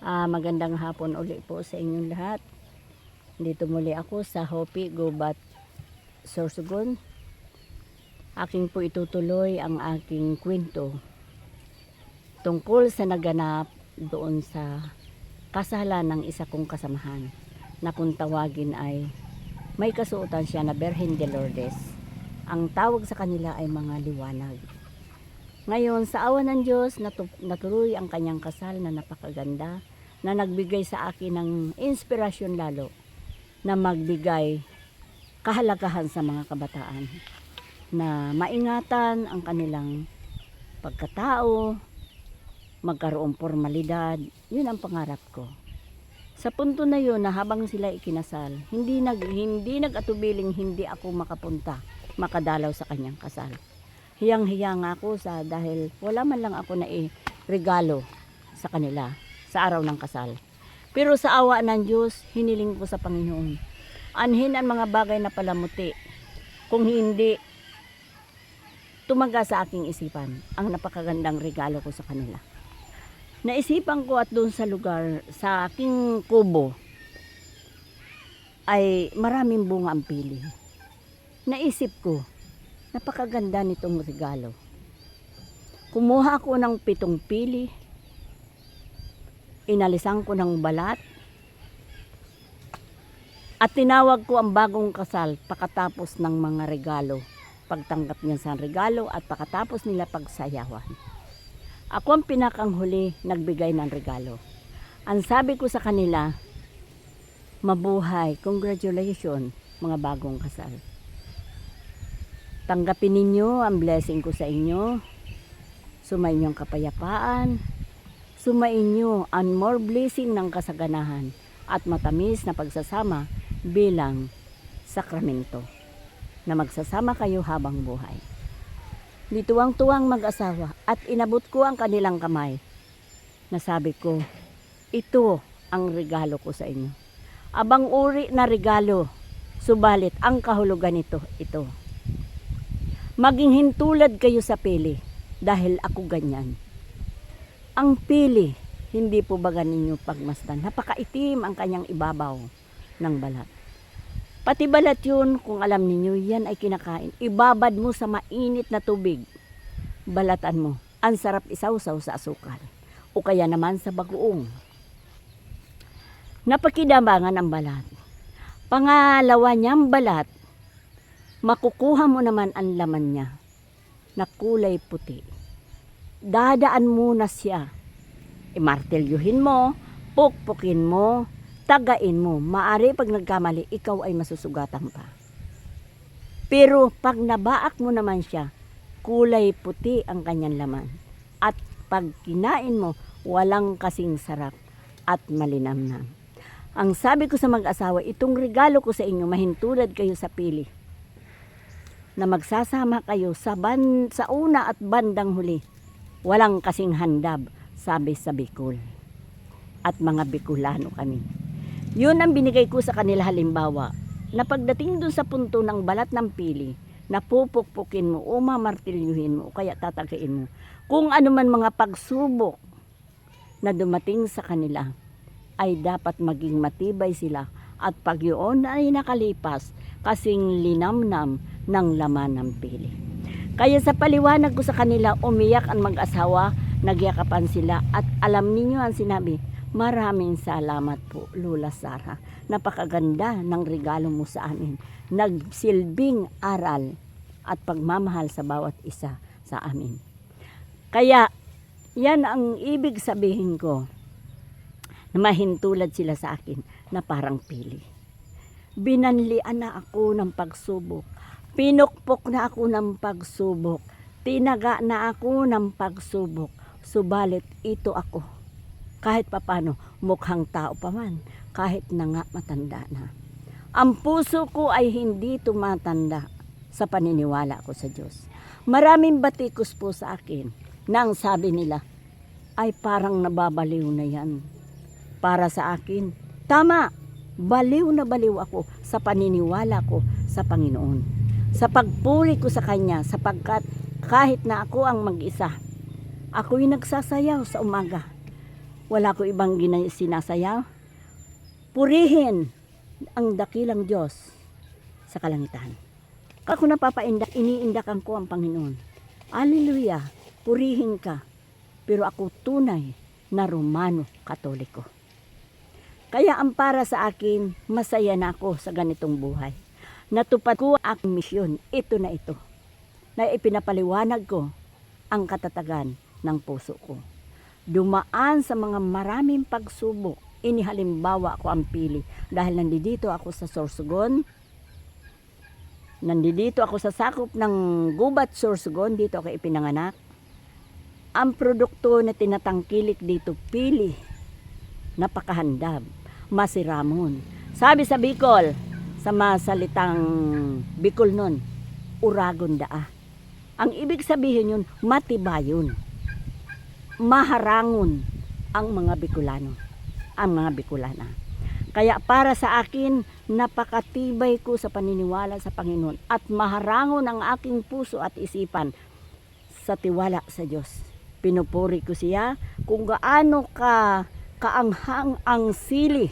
Magandang hapon uli po sa inyong lahat. Dito muli ako sa Hopi Gubat, Sorsogon. Aking po itutuloy ang aking kwento tungkol sa naganap doon sa kasalan ng isa kong kasamahan na kung tawagin ay may kasuotan siya na Birhen de Lourdes. Ang tawag sa kanila ay mga liwanag. Ngayon, sa awa ng Diyos, natuloy ang kanyang kasal na napakaganda, na nagbigay sa akin ng inspirasyon lalo na magbigay kahalagahan sa mga kabataan, na maingatan ang kanilang pagkatao, magkaroong formalidad. Yun ang pangarap ko. Sa punto na yun, na habang sila ikinasal, hindi nag-atubiling hindi ako makadalaw sa kanyang kasal. Hiyang-hiya nga ako dahil wala man lang ako na regalo sa kanila sa araw ng kasal. Pero sa awa ng Diyos, hiniling ko sa Panginoon, anhin ang mga bagay na palamuti, kung hindi tumaga sa aking isipan ang napakagandang regalo ko sa kanila. Naisipan ko at doon sa lugar, sa aking kubo, ay maraming bunga ang pili. Naisip ko, napakaganda nitong regalo. Kumuha ako ng 7 pili, inalisan ko ng balat, at tinawag ko ang bagong kasal pagkatapos ng mga regalo, pagtanggap niya sa regalo at pagkatapos nila pagsayawan. Ako ang pinakanghuli nagbigay ng regalo. Ang sabi ko sa kanila, mabuhay, congratulations mga bagong kasal. Tanggapin ninyo ang blessing ko sa inyo. Sumayin niyong kapayapaan. Sumayin niyo ang more blessing ng kasaganahan at matamis na pagsasama bilang sakramento, na magsasama kayo habang buhay. Dituwang-tuwang mag-asawa at inabot ko ang kanilang kamay. Nasabi ko, ito ang regalo ko sa inyo. Abang uri na regalo, subalit ang kahulugan ito. Maging hintulad kayo sa pili, dahil ako ganyan. Ang pili, hindi po ba ninyo pagmasdan? Napakaitim ang kanyang ibabaw ng balat. Pati balat yun, kung alam ninyo, yan ay kinakain. Ibabad mo sa mainit na tubig. Balatan mo. Ang sarap isawsaw sa asukal. O kaya naman sa bagoong. Napakidabangan ang balat. Pangalawa niyang balat, makukuha mo naman ang laman niya na kulay puti. Dadaan muna siya. Imartelyuhin mo, pukpukin mo, tagain mo. Maari pag nagkamali, ikaw ay masusugatan pa. Pero pag nabaak mo naman siya, kulay puti ang kanyang laman. At pag kinain mo, walang kasing sarap at malinamnam. Ang sabi ko sa mag-asawa, itong regalo ko sa inyo, mahintulad kayo sa pili, na magsasama kayo sa una at bandang huli. Walang kasing handab, sabi sa Bicol. At mga Bicolano kami. Yun ang binigay ko sa kanila halimbawa, na pagdating dun sa punto ng balat ng pili, na pupukpukin mo o mamartilyuhin mo o kaya tatagain mo, kung ano man mga pagsubok na dumating sa kanila, ay dapat maging matibay sila. At pag yun ay nakalipas, kasing linamnam ng laman ng pili. Kaya sa paliwanag ko sa kanila, umiyak ang mag-asawa, nagyakapan sila, at alam ninyo ang sinabi, maraming salamat po, Lola Sara. Napakaganda ng regalo mo sa amin. Nagsilbing aral at pagmamahal sa bawat isa sa amin. Kaya, yan ang ibig sabihin ko, na mahintulad sila sa akin na parang pili. Binanlian na ako ng pagsubok. Pinukpok na ako ng pagsubok. Tinaga na ako ng pagsubok. Subalit ito ako. Kahit papano, mukhang tao pa man. Kahit na nga matanda na. Ang puso ko ay hindi tumatanda sa paniniwala ko sa Diyos. Maraming batikos po sa akin na ang sabi nila ay parang nababaliw na yan. Para sa akin, tama, baliw na baliw ako sa paniniwala ko sa Panginoon. Sa pagpuri ko sa Kanya, sapagkat kahit na ako ang mag-isa, ako'y nagsasayaw sa umaga. Wala ko ibang sinasayaw. Purihin ang dakilang Diyos sa kalangitan. Ako napapaindak, iniindakan ko ang Panginoon. Hallelujah, purihin ka. Pero ako tunay na Romano Katoliko. Kaya ang para sa akin, masaya na ako sa ganitong buhay. Natupad ko ang misyon, ito na ito, na ipinapaliwanag ko ang katatagan ng puso ko. Dumaan sa mga maraming pagsubok, inihalimbawa ko ang pili dahil nandito ako sa Sorsogon, nandito ako sa sakop ng Gubat, Sorsogon, dito ako ipinanganak. Ang produkto na tinatangkilik dito, pili, napakahandab, masiramon. Sabi sa Bicol, sa masalitang Bicol nun, uragon daa. Ang ibig sabihin yun, matibayon, maharangon ang mga Bicolano, ang mga Bicolana. Kaya para sa akin, napakatibay ko sa paniniwala sa Panginoon at maharangon ang aking puso at isipan sa tiwala sa Diyos. Pinupuri ko siya kung gaano kaanghang ang sili,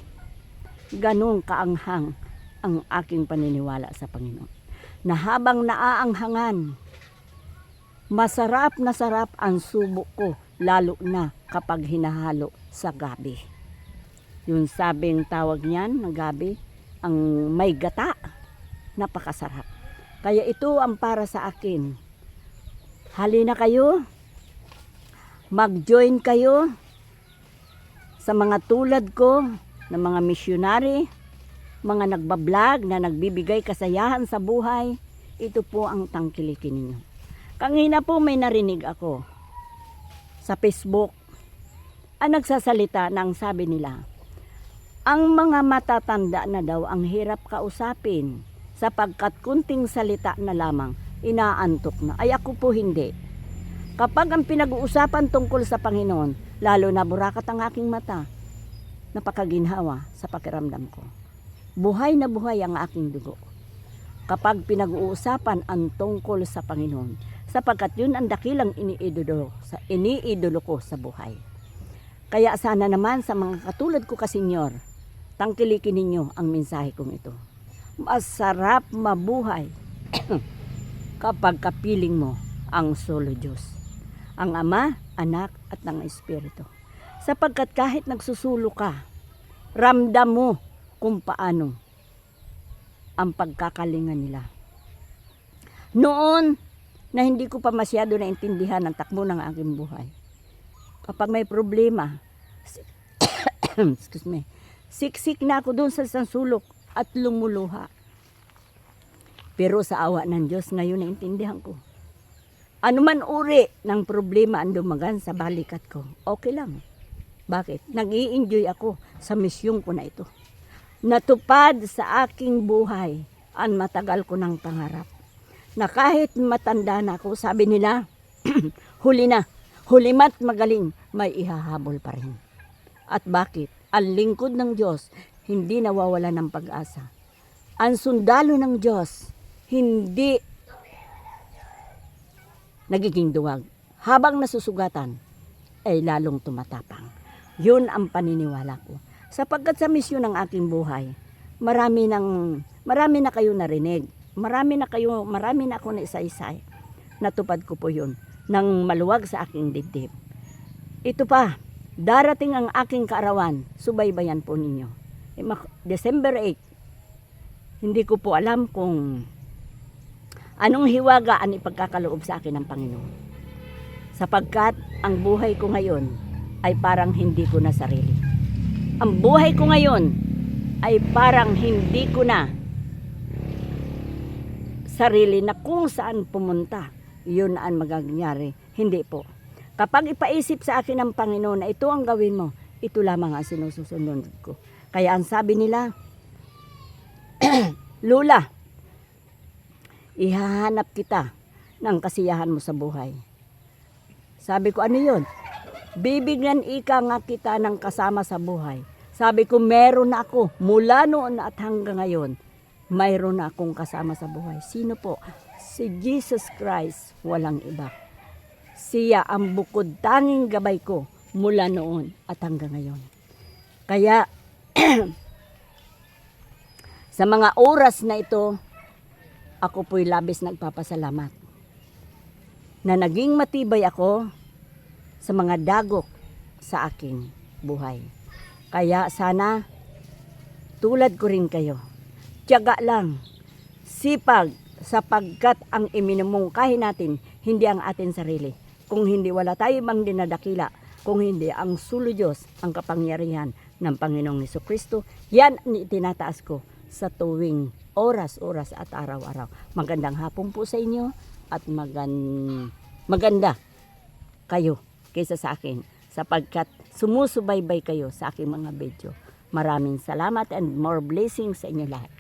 ganun kaanghang ang aking paniniwala sa Panginoon. Na habang naaanghangan, masarap na sarap ang subo ko, lalo na kapag hinahalo sa gabi. Yung sabing tawag niyan ng gabi, ang may gata, napakasarap. Kaya ito ang para sa akin. Halina kayo, mag-join kayo sa mga tulad ko na mga misyonary, mga nagbablog na nagbibigay kasayahan sa buhay. Ito po ang tangkilikin ninyo. Kanina po may narinig ako sa Facebook. Ang nagsasalita ng sabi nila, ang mga matatanda na daw ang hirap kausapin sapagkat kunting salita na lamang inaantok na. Ay ako po hindi. Kapag ang pinag-uusapan tungkol sa Panginoon, lalo na burakat ang aking mata, napakaginhawa sa pakiramdam ko. Buhay na buhay ang aking dugo. Kapag pinag-uusapan ang tungkol sa Panginoon, sapagkat yun ang dakilang iniidolo ko sa buhay. Kaya sana naman sa mga katulad ko kasenyor, tangkilikin ninyo ang mensahe kong ito. Masarap mabuhay kapag kapiling mo ang solo Diyos, ang Ama, Anak at ng Espiritu. Sapagkat kahit nagsusulo ka, ramdam mo kung paano ang pagkakalingan nila. Noon na hindi ko pa masyado naintindihan ang takbo ng aking buhay, kapag may problema, excuse me, siksik na ako doon sa isang sulok at lumuluha. Pero sa awa ng Diyos, ngayon naintindihan ko. Ano man uri ng problema ang dumagan sa balikat ko, okay lang. Bakit? Nag-i-enjoy ako sa misyon ko na ito. Natupad sa aking buhay ang matagal ko ng pangarap. Na kahit matanda na ako, sabi nila, huli na, hulimat magaling, may ihahabol pa rin. At bakit? Ang lingkod ng Diyos, hindi nawawala ng pag-asa. Ang sundalo ng Diyos, hindi nagiging duwag. Habang nasusugatan, ay lalong tumatapang. Yun ang paniniwala ko. Sapagkat sa misyon ng aking buhay, marami na kayo narinig. Marami na ako na isa-isay. Natupad ko po yun nang maluwag sa aking dibdib. Ito pa, darating ang aking kaarawan, subaybayan po ninyo. December 8, hindi ko po alam kung anong hiwaga ang ipagkakaloob sa akin ng Panginoon. Sapagkat ang buhay ko ngayon ay parang hindi ko na sarili. Ang buhay ko ngayon ay parang hindi ko na sarili na kung saan pumunta, yun ang magagyari. Hindi po. Kapag ipaisip sa akin ng Panginoon na ito ang gawin mo, ito lamang ang sinusunod ko. Kaya ang sabi nila, Lula, ihahanap kita ng kasiyahan mo sa buhay. Sabi ko, ano yun? Bibigyan ika nga kita ng kasama sa buhay. Sabi ko, meron na ako. Mula noon at hanggang ngayon, mayroon na akong kasama sa buhay. Sino po? Si Jesus Christ, walang iba. Siya ang bukod tanging gabay ko mula noon at hanggang ngayon. Kaya sa mga oras na ito, ako po'y labis nagpapasalamat na naging matibay ako sa mga dagok sa aking buhay. Kaya sana tulad ko rin kayo, tiyaga lang, sipag, sapagkat ang iminumungkahi natin hindi ang atin sarili. Kung hindi, wala tayo mang dinadakila, kung hindi ang sulo Diyos, ang kapangyarihan ng Panginoong Jesucristo. Yan ang itinataas ko sa tuwing oras-oras at araw-araw. Magandang hapon po sa inyo at maganda kayo kaysa sa akin sapagkat sumusubaybay kayo sa aking mga video. Maraming salamat and more blessings sa inyo lahat.